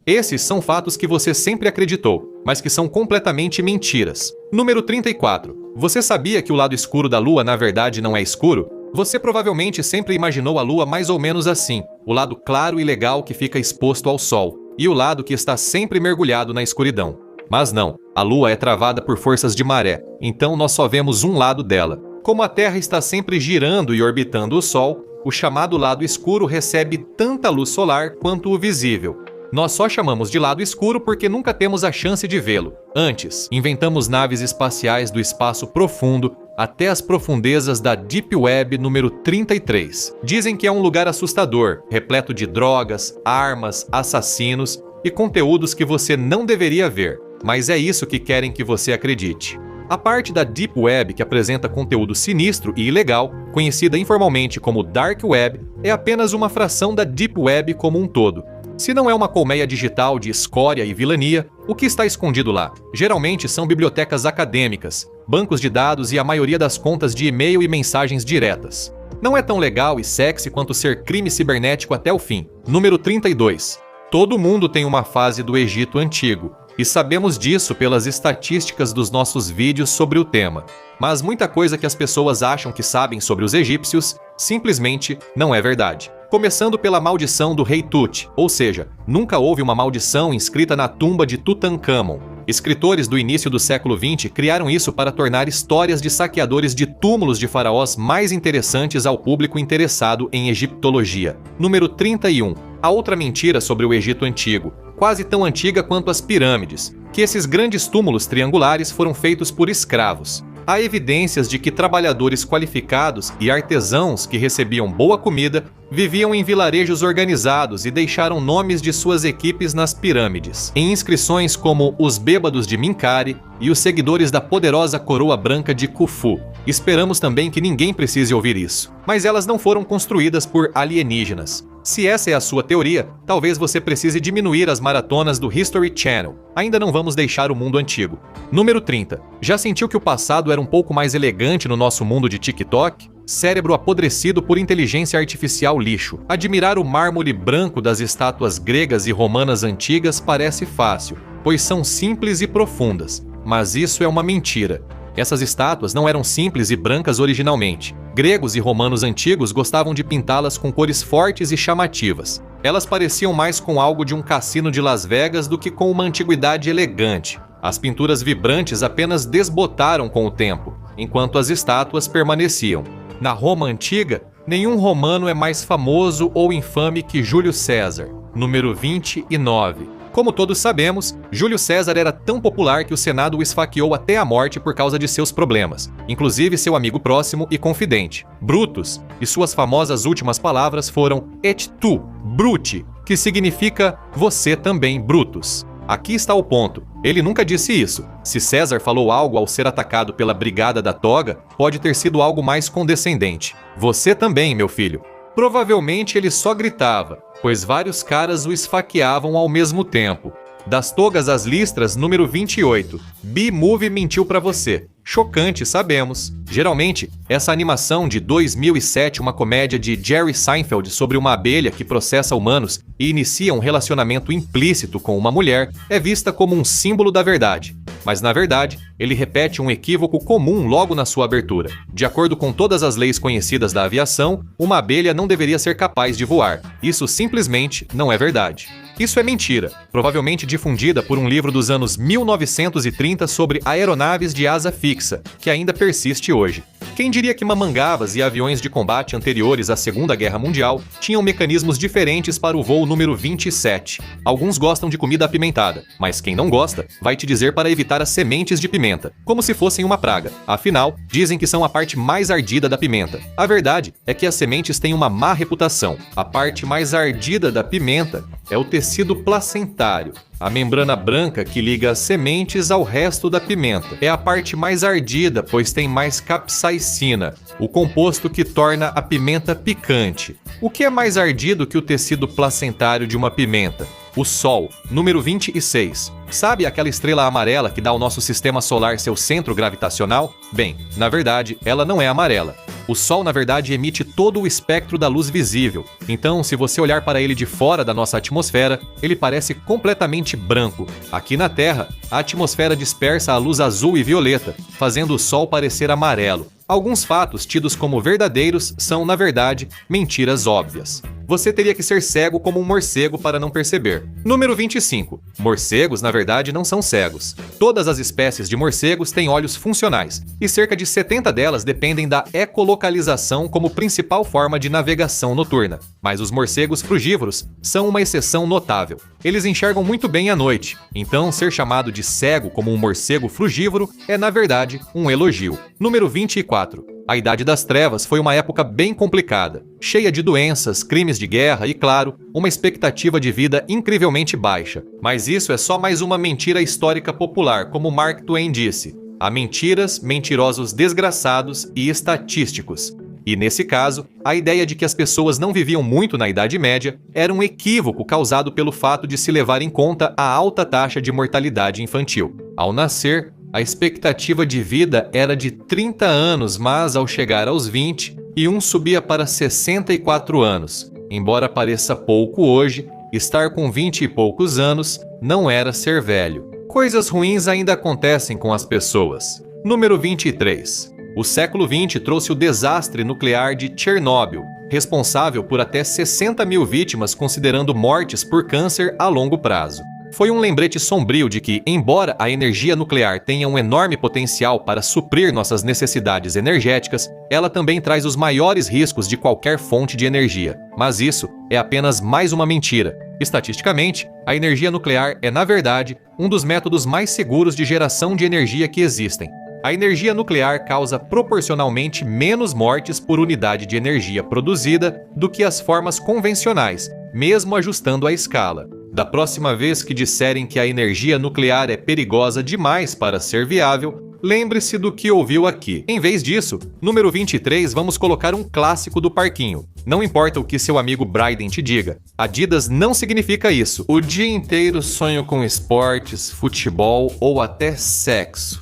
Esses são fatos que você sempre acreditou, mas que são completamente mentiras. Número 34. Você sabia que o lado escuro da Lua na verdade não é escuro? Você provavelmente sempre imaginou a Lua mais ou menos assim, o lado claro e legal que fica exposto ao Sol, e o lado que está sempre mergulhado na escuridão. Mas não, a Lua é travada por forças de maré, então nós só vemos um lado dela. Como a Terra está sempre girando e orbitando o Sol, o chamado lado escuro recebe tanta luz solar quanto o visível. Nós só chamamos de lado escuro porque nunca temos a chance de vê-lo. Antes, inventamos naves espaciais do espaço profundo até as profundezas da Deep Web número 33. Dizem que é um lugar assustador, repleto de drogas, armas, assassinos e conteúdos que você não deveria ver. Mas é isso que querem que você acredite. A parte da Deep Web que apresenta conteúdo sinistro e ilegal, conhecida informalmente como Dark Web, é apenas uma fração da Deep Web como um todo. Se não é uma colmeia digital de escória e vilania, o que está escondido lá? Geralmente são bibliotecas acadêmicas, bancos de dados e a maioria das contas de e-mail e mensagens diretas. Não é tão legal e sexy quanto ser crime cibernético até o fim. Número 32. Todo mundo tem uma fase do Egito Antigo, e sabemos disso pelas estatísticas dos nossos vídeos sobre o tema. Mas muita coisa que as pessoas acham que sabem sobre os egípcios simplesmente não é verdade. Começando pela maldição do rei Tut, ou seja, nunca houve uma maldição inscrita na tumba de Tutankhamon. Escritores do início do século XX criaram isso para tornar histórias de saqueadores de túmulos de faraós mais interessantes ao público interessado em egiptologia. Número 31. A outra mentira sobre o Egito Antigo, quase tão antiga quanto as pirâmides, que esses grandes túmulos triangulares foram feitos por escravos. Há evidências de que trabalhadores qualificados e artesãos que recebiam boa comida viviam em vilarejos organizados e deixaram nomes de suas equipes nas pirâmides, em inscrições como os bêbados de Minkari e os seguidores da poderosa coroa branca de Khufu. Esperamos também que ninguém precise ouvir isso, mas elas não foram construídas por alienígenas. Se essa é a sua teoria, talvez você precise diminuir as maratonas do History Channel. Ainda não vamos deixar o mundo antigo. Número 30. Já sentiu que o passado era um pouco mais elegante no nosso mundo de TikTok? Cérebro apodrecido por inteligência artificial lixo. Admirar o mármore branco das estátuas gregas e romanas antigas parece fácil, pois são simples e profundas. Mas isso é uma mentira. Essas estátuas não eram simples e brancas originalmente. Gregos e romanos antigos gostavam de pintá-las com cores fortes e chamativas. Elas pareciam mais com algo de um cassino de Las Vegas do que com uma antiguidade elegante. As pinturas vibrantes apenas desbotaram com o tempo, enquanto as estátuas permaneciam. Na Roma antiga, nenhum romano é mais famoso ou infame que Júlio César. Número 29. Como todos sabemos, Júlio César era tão popular que o Senado o esfaqueou até a morte por causa de seus problemas, inclusive seu amigo próximo e confidente, Brutus, e suas famosas últimas palavras foram et tu, Brute, que significa você também, Brutus. Aqui está o ponto, ele nunca disse isso. Se César falou algo ao ser atacado pela Brigada da Toga, pode ter sido algo mais condescendente. Você também, meu filho. Provavelmente ele só gritava, pois vários caras o esfaqueavam ao mesmo tempo. Das togas às listras, número 28. B-Movie mentiu pra você. Chocante, sabemos. Geralmente, essa animação de 2007, uma comédia de Jerry Seinfeld sobre uma abelha que processa humanos e inicia um relacionamento implícito com uma mulher, é vista como um símbolo da verdade. Mas, na verdade, ele repete um equívoco comum logo na sua abertura. De acordo com todas as leis conhecidas da aviação, uma abelha não deveria ser capaz de voar. Isso simplesmente não é verdade. Isso é mentira, provavelmente difundida por um livro dos anos 1930 sobre aeronaves de asa fixa, que ainda persiste hoje. Quem diria que mamangavas e aviões de combate anteriores à Segunda Guerra Mundial tinham mecanismos diferentes para o voo número 27? Alguns gostam de comida apimentada, mas quem não gosta vai te dizer para evitar as sementes de pimenta, como se fossem uma praga. Afinal, dizem que são a parte mais ardida da pimenta. A verdade é que as sementes têm uma má reputação. A parte mais ardida da pimenta é o tecido placentário, a membrana branca que liga as sementes ao resto da pimenta. É a parte mais ardida, pois tem mais capsaicina, o composto que torna a pimenta picante. O que é mais ardido que o tecido placentário de uma pimenta? O Sol, número 26. Sabe aquela estrela amarela que dá ao nosso sistema solar seu centro gravitacional? Bem, na verdade, ela não é amarela. O Sol, na verdade, emite todo o espectro da luz visível. Então, se você olhar para ele de fora da nossa atmosfera, ele parece completamente branco. Aqui na Terra, a atmosfera dispersa a luz azul e violeta, fazendo o Sol parecer amarelo. Alguns fatos tidos como verdadeiros são, na verdade, mentiras óbvias. Você teria que ser cego como um morcego para não perceber. Número 25. Morcegos, na verdade, não são cegos. Todas as espécies de morcegos têm olhos funcionais, e cerca de 70 delas dependem da ecolocalização como principal forma de navegação noturna. Mas os morcegos frugívoros são uma exceção notável. Eles enxergam muito bem à noite, então ser chamado de cego como um morcego frugívoro é, na verdade, um elogio. Número 24. A Idade das Trevas foi uma época bem complicada, cheia de doenças, crimes de guerra e, claro, uma expectativa de vida incrivelmente baixa. Mas isso é só mais uma mentira histórica popular, como Mark Twain disse. Há mentiras, mentirosos desgraçados e estatísticos. E nesse caso, a ideia de que as pessoas não viviam muito na Idade Média era um equívoco causado pelo fato de se levar em conta a alta taxa de mortalidade infantil. Ao nascer, a expectativa de vida era de 30 anos, mas ao chegar aos 20, um subia para 64 anos. Embora pareça pouco hoje, estar com 20 e poucos anos não era ser velho. Coisas ruins ainda acontecem com as pessoas. Número 23. O século XX trouxe o desastre nuclear de Chernobyl, responsável por até 60 mil vítimas, considerando mortes por câncer a longo prazo. Foi um lembrete sombrio de que, embora a energia nuclear tenha um enorme potencial para suprir nossas necessidades energéticas, ela também traz os maiores riscos de qualquer fonte de energia. Mas isso é apenas mais uma mentira. Estatisticamente, a energia nuclear é, na verdade, um dos métodos mais seguros de geração de energia que existem. A energia nuclear causa proporcionalmente menos mortes por unidade de energia produzida do que as formas convencionais, mesmo ajustando a escala. Da próxima vez que disserem que a energia nuclear é perigosa demais para ser viável, lembre-se do que ouviu aqui. Em vez disso, número 23, vamos colocar um clássico do parquinho. Não importa o que seu amigo Bryden te diga, Adidas não significa isso. O dia inteiro sonho com esportes, futebol ou até sexo.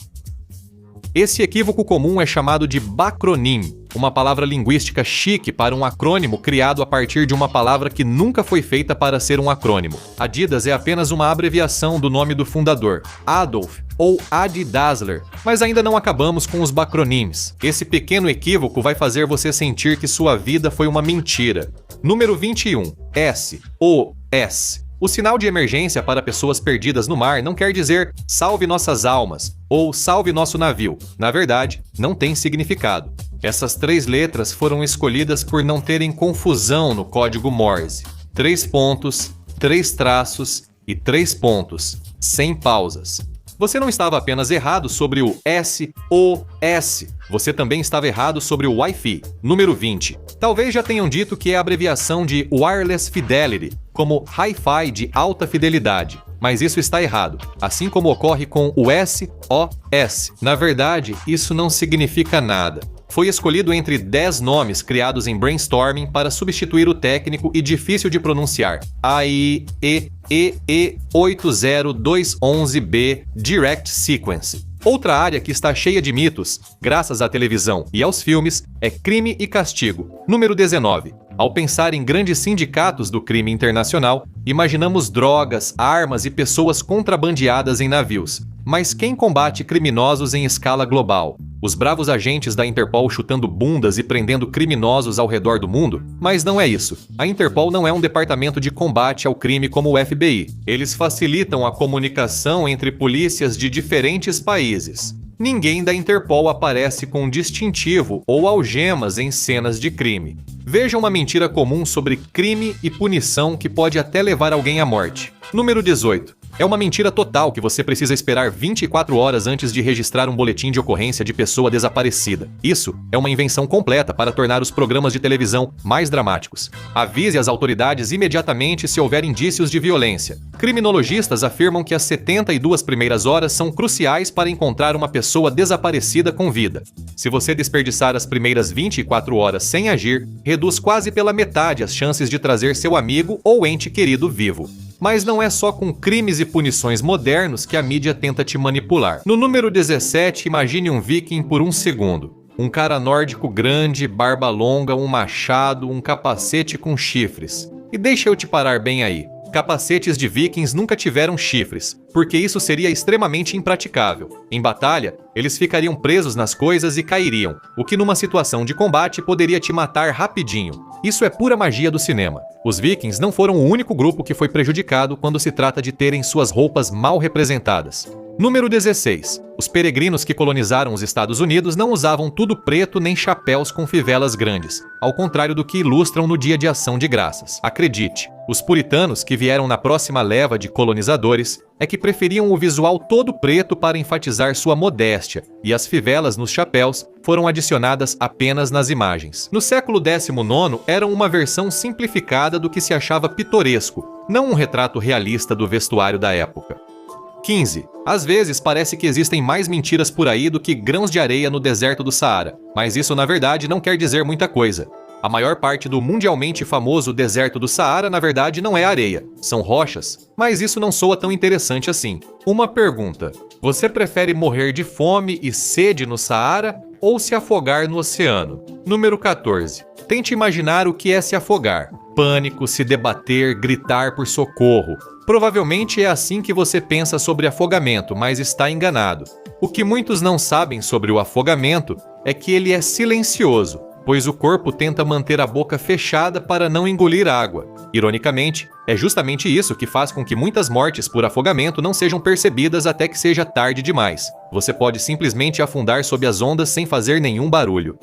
Esse equívoco comum é chamado de bacronym, uma palavra linguística chique para um acrônimo criado a partir de uma palavra que nunca foi feita para ser um acrônimo. Adidas é apenas uma abreviação do nome do fundador, Adolf ou Adi Dassler, mas ainda não acabamos com os bacronyms. Esse pequeno equívoco vai fazer você sentir que sua vida foi uma mentira. Número 21. SOS. O sinal de emergência para pessoas perdidas no mar não quer dizer salve nossas almas ou salve nosso navio. Na verdade, não tem significado. Essas 3 letras foram escolhidas por não terem confusão no código Morse. 3 pontos, 3 traços e 3 pontos, sem pausas. Você não estava apenas errado sobre o SOS, você também estava errado sobre o Wi-Fi. Número 20. Talvez já tenham dito que é a abreviação de Wireless Fidelity, como Hi-Fi de alta fidelidade, mas isso está errado, assim como ocorre com o SOS. Na verdade, isso não significa nada. Foi escolhido entre 10 nomes criados em brainstorming para substituir o técnico e difícil de pronunciar AIEEE 80211B Direct Sequence. Outra área que está cheia de mitos, graças à televisão e aos filmes, é crime e castigo. Número 19. Ao pensar em grandes sindicatos do crime internacional, imaginamos drogas, armas e pessoas contrabandeadas em navios. Mas quem combate criminosos em escala global? Os bravos agentes da Interpol chutando bundas e prendendo criminosos ao redor do mundo? Mas não é isso. A Interpol não é um departamento de combate ao crime como o FBI. Eles facilitam a comunicação entre polícias de diferentes países. Ninguém da Interpol aparece com distintivo ou algemas em cenas de crime. Veja uma mentira comum sobre crime e punição que pode até levar alguém à morte. Número 18. É uma mentira total que você precisa esperar 24 horas antes de registrar um boletim de ocorrência de pessoa desaparecida. Isso é uma invenção completa para tornar os programas de televisão mais dramáticos. Avise as autoridades imediatamente se houver indícios de violência. Criminologistas afirmam que as 72 primeiras horas são cruciais para encontrar uma pessoa desaparecida com vida. Se você desperdiçar as primeiras 24 horas sem agir, reduz quase pela metade as chances de trazer seu amigo ou ente querido vivo. Mas não é só com crimes e punições modernos que a mídia tenta te manipular. No número 17, imagine um viking por um segundo. Um cara nórdico grande, barba longa, um machado, um capacete com chifres. E deixa eu te parar bem aí. Capacetes de vikings nunca tiveram chifres, porque isso seria extremamente impraticável. Em batalha, eles ficariam presos nas coisas e cairiam, o que numa situação de combate poderia te matar rapidinho. Isso é pura magia do cinema. Os vikings não foram o único grupo que foi prejudicado quando se trata de terem suas roupas mal representadas. Número 16. Os peregrinos que colonizaram os Estados Unidos não usavam tudo preto nem chapéus com fivelas grandes, ao contrário do que ilustram no Dia de Ação de Graças. Acredite, os puritanos que vieram na próxima leva de colonizadores é que preferiam o visual todo preto para enfatizar sua modéstia, e as fivelas nos chapéus foram adicionadas apenas nas imagens. No século XIX, eram uma versão simplificada do que se achava pitoresco, não um retrato realista do vestuário da época. 15. Às vezes parece que existem mais mentiras por aí do que grãos de areia no deserto do Saara, mas isso na verdade não quer dizer muita coisa. A maior parte do mundialmente famoso deserto do Saara na verdade não é areia, são rochas, mas isso não soa tão interessante assim. Uma pergunta: você prefere morrer de fome e sede no Saara ou se afogar no oceano? Número 14. Tente imaginar o que é se afogar. Pânico, se debater, gritar por socorro. Provavelmente é assim que você pensa sobre afogamento, mas está enganado. O que muitos não sabem sobre o afogamento é que ele é silencioso, pois o corpo tenta manter a boca fechada para não engolir água. Ironicamente, é justamente isso que faz com que muitas mortes por afogamento não sejam percebidas até que seja tarde demais. Você pode simplesmente afundar sob as ondas sem fazer nenhum barulho.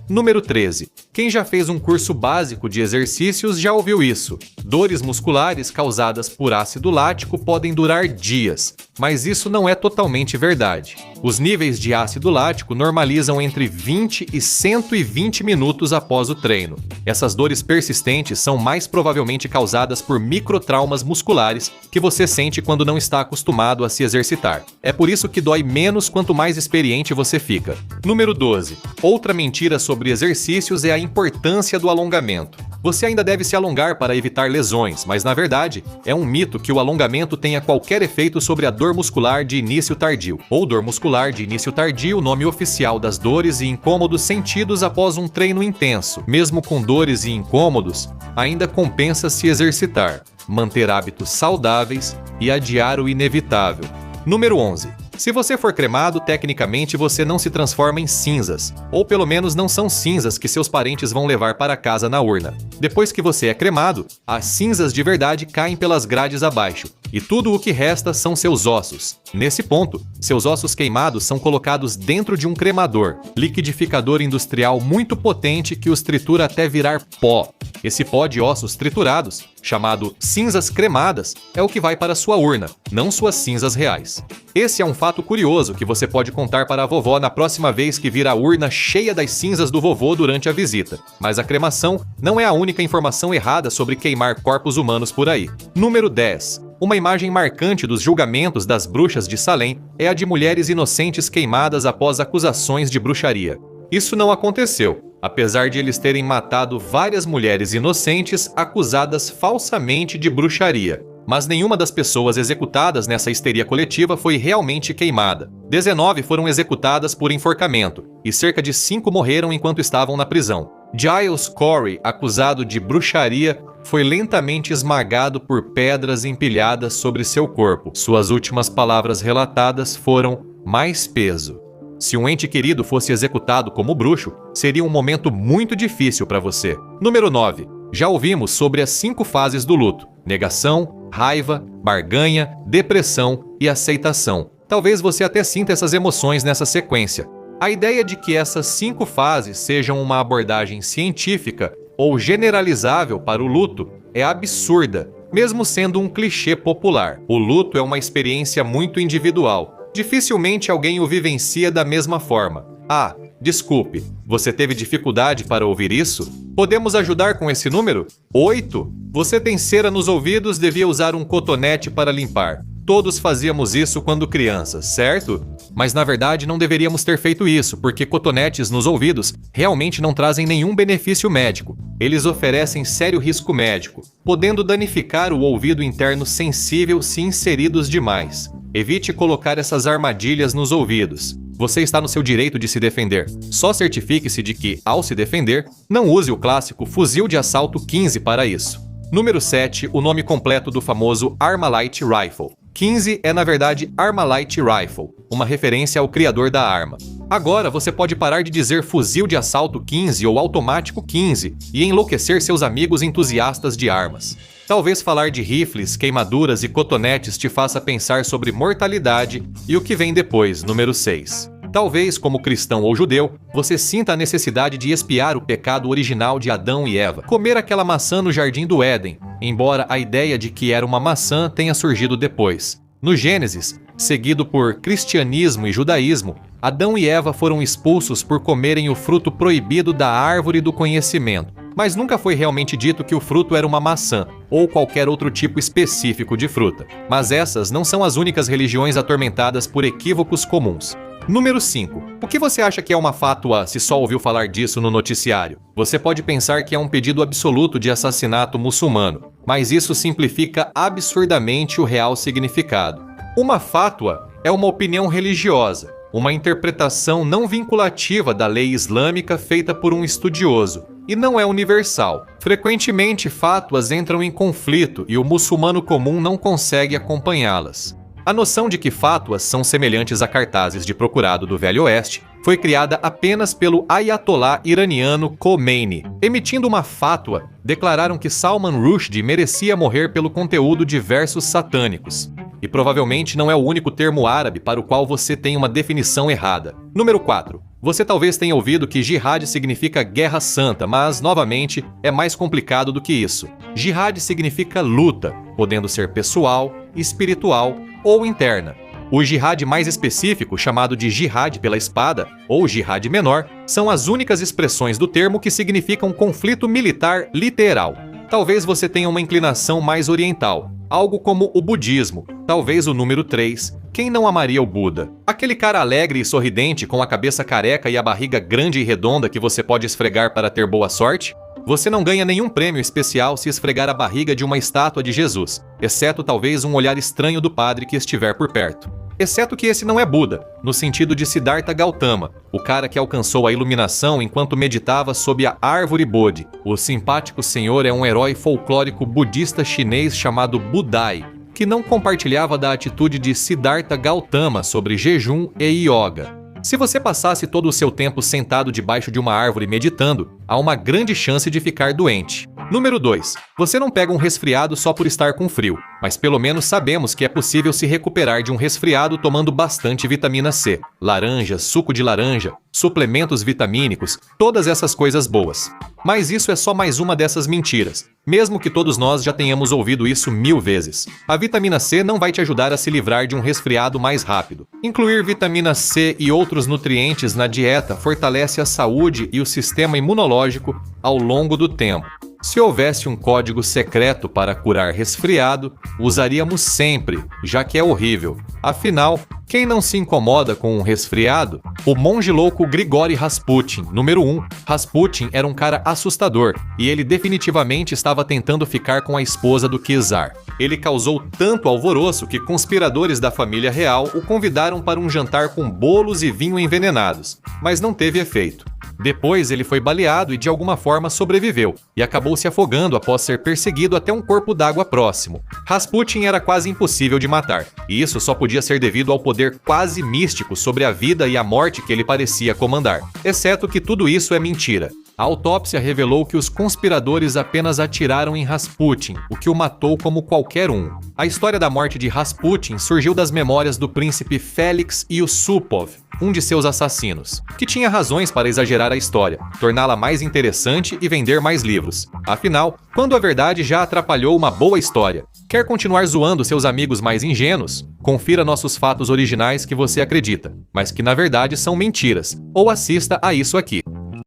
Número 13. Quem já fez um curso básico de exercícios já ouviu isso. Dores musculares causadas por ácido lático podem durar dias, mas isso não é totalmente verdade. Os níveis de ácido lático normalizam entre 20 e 120 minutos após o treino. Essas dores persistentes são mais provavelmente causadas por microtraumas musculares que você sente quando não está acostumado a se exercitar. É por isso que dói menos quanto mais experiente você fica. Número 12. Outra mentira sobre exercícios é a importância do alongamento. Você ainda deve se alongar para evitar lesões, mas na verdade é um mito que o alongamento tenha qualquer efeito sobre a dor muscular de início tardio, ou dor muscular de início tardio, nome oficial das dores e incômodos sentidos após um treino intenso. Mesmo com dores e incômodos, ainda compensa se exercitar, manter hábitos saudáveis e adiar o inevitável. Número 11. Se você for cremado, tecnicamente você não se transforma em cinzas, ou pelo menos não são cinzas que seus parentes vão levar para casa na urna. Depois que você é cremado, as cinzas de verdade caem pelas grades abaixo, e tudo o que resta são seus ossos. Nesse ponto, seus ossos queimados são colocados dentro de um cremador, liquidificador industrial muito potente que os tritura até virar pó. Esse pó de ossos triturados, chamado cinzas cremadas, é o que vai para sua urna, não suas cinzas reais. Esse é um fato curioso que você pode contar para a vovó na próxima vez que vir a urna cheia das cinzas do vovô durante a visita. Mas a cremação não é a única informação errada sobre queimar corpos humanos por aí. Número 10. Uma imagem marcante dos julgamentos das bruxas de Salem é a de mulheres inocentes queimadas após acusações de bruxaria. Isso não aconteceu, apesar de eles terem matado várias mulheres inocentes acusadas falsamente de bruxaria. Mas nenhuma das pessoas executadas nessa histeria coletiva foi realmente queimada. 19 foram executadas por enforcamento, e cerca de 5 morreram enquanto estavam na prisão. Giles Corey, acusado de bruxaria, foi lentamente esmagado por pedras empilhadas sobre seu corpo. Suas últimas palavras relatadas foram: mais peso. Se um ente querido fosse executado como bruxo, seria um momento muito difícil para você. Número 9. Já ouvimos sobre as 5 fases do luto: negação, raiva, barganha, depressão e aceitação. Talvez você até sinta essas emoções nessa sequência. A ideia de que essas 5 fases sejam uma abordagem científica ou generalizável para o luto é absurda, mesmo sendo um clichê popular. O luto é uma experiência muito individual. Dificilmente alguém o vivencia da mesma forma. Ah, desculpe, você teve dificuldade para ouvir isso? Podemos ajudar com esse número? 8. Você tem cera nos ouvidos, devia usar um cotonete para limpar. Todos fazíamos isso quando crianças, certo? Mas na verdade não deveríamos ter feito isso, porque cotonetes nos ouvidos realmente não trazem nenhum benefício médico. Eles oferecem sério risco médico, podendo danificar o ouvido interno sensível se inseridos demais. Evite colocar essas armadilhas nos ouvidos. você está no seu direito de se defender. Só certifique-se de que, ao se defender, não use o clássico fuzil de assalto 15 para isso. Número 7, o nome completo do famoso Armalite Rifle. 15 é, na verdade, Armalite Rifle, uma referência ao criador da arma. Agora você pode parar de dizer fuzil de assalto 15 ou automático 15 e enlouquecer seus amigos entusiastas de armas. Talvez falar de rifles, queimaduras e cotonetes te faça pensar sobre mortalidade e o que vem depois, número 6. Talvez, como cristão ou judeu, você sinta a necessidade de expiar o pecado original de Adão e Eva, comer aquela maçã no jardim do Éden, embora a ideia de que era uma maçã tenha surgido depois. No Gênesis, seguido por cristianismo e judaísmo, Adão e Eva foram expulsos por comerem o fruto proibido da árvore do conhecimento, mas nunca foi realmente dito que o fruto era uma maçã ou qualquer outro tipo específico de fruta. Mas essas não são as únicas religiões atormentadas por equívocos comuns. Número 5. O que você acha que é uma fátua se só ouviu falar disso no noticiário? Você pode pensar que é um pedido absoluto de assassinato muçulmano, mas isso simplifica absurdamente o real significado. Uma fátua é uma opinião religiosa, uma interpretação não vinculativa da lei islâmica feita por um estudioso, e não é universal. Frequentemente, fátuas entram em conflito e o muçulmano comum não consegue acompanhá-las. A noção de que fátuas são semelhantes a cartazes de procurado do Velho Oeste foi criada apenas pelo ayatolá iraniano Khomeini. Emitindo uma fátua, declararam que Salman Rushdie merecia morrer pelo conteúdo de versos satânicos. E provavelmente não é o único termo árabe para o qual você tem uma definição errada. Número 4. Você talvez tenha ouvido que jihad significa guerra santa, mas, novamente, é mais complicado do que isso. Jihad significa luta, podendo ser pessoal, espiritual ou interna. O jihad mais específico, chamado de jihad pela espada, ou jihad menor, são as únicas expressões do termo que significam conflito militar literal. Talvez você tenha uma inclinação mais oriental, algo como o budismo, talvez o número 3. Quem não amaria o Buda? Aquele cara alegre e sorridente com a cabeça careca e a barriga grande e redonda que você pode esfregar para ter boa sorte? Você não ganha nenhum prêmio especial se esfregar a barriga de uma estátua de Jesus, exceto talvez um olhar estranho do padre que estiver por perto. Exceto que esse não é Buda, no sentido de Siddhartha Gautama, o cara que alcançou a iluminação enquanto meditava sob a árvore Bodhi. O simpático senhor é um herói folclórico budista chinês chamado Budai, que não compartilhava da atitude de Siddhartha Gautama sobre jejum e yoga. Se você passasse todo o seu tempo sentado debaixo de uma árvore meditando, há uma grande chance de ficar doente. Número 2. Você não pega um resfriado só por estar com frio, mas pelo menos sabemos que é possível se recuperar de um resfriado tomando bastante vitamina C, laranja, suco de laranja, suplementos vitamínicos, todas essas coisas boas. Mas isso é só mais uma dessas mentiras, mesmo que todos nós já tenhamos ouvido isso 1000 vezes. A vitamina C não vai te ajudar a se livrar de um resfriado mais rápido. Incluir vitamina C e outros nutrientes na dieta fortalece a saúde e o sistema imunológico ao longo do tempo. Se houvesse um código secreto para curar resfriado, usaríamos sempre, já que é horrível. Afinal, quem não se incomoda com um resfriado? O monge louco Grigori Rasputin, número 1. Rasputin era um cara assustador, e ele definitivamente estava tentando ficar com a esposa do czar. Ele causou tanto alvoroço que conspiradores da família real o convidaram para um jantar com bolos e vinho envenenados, mas não teve efeito. Depois ele foi baleado e de alguma forma sobreviveu, e acabou se afogando após ser perseguido até um corpo d'água próximo. Rasputin era quase impossível de matar, e isso só podia ser devido ao poder quase místico sobre a vida e a morte que ele parecia comandar. Exceto que tudo isso é mentira. A autópsia revelou que os conspiradores apenas atiraram em Rasputin, o que o matou como qualquer um. A história da morte de Rasputin surgiu das memórias do príncipe Félix Yusupov, um de seus assassinos, que tinha razões para exagerar a história, torná-la mais interessante e vender mais livros. Afinal, quando a verdade já atrapalhou uma boa história? Quer continuar zoando seus amigos mais ingênuos? Confira nossos fatos originais que você acredita, mas que na verdade são mentiras, ou assista a isso aqui.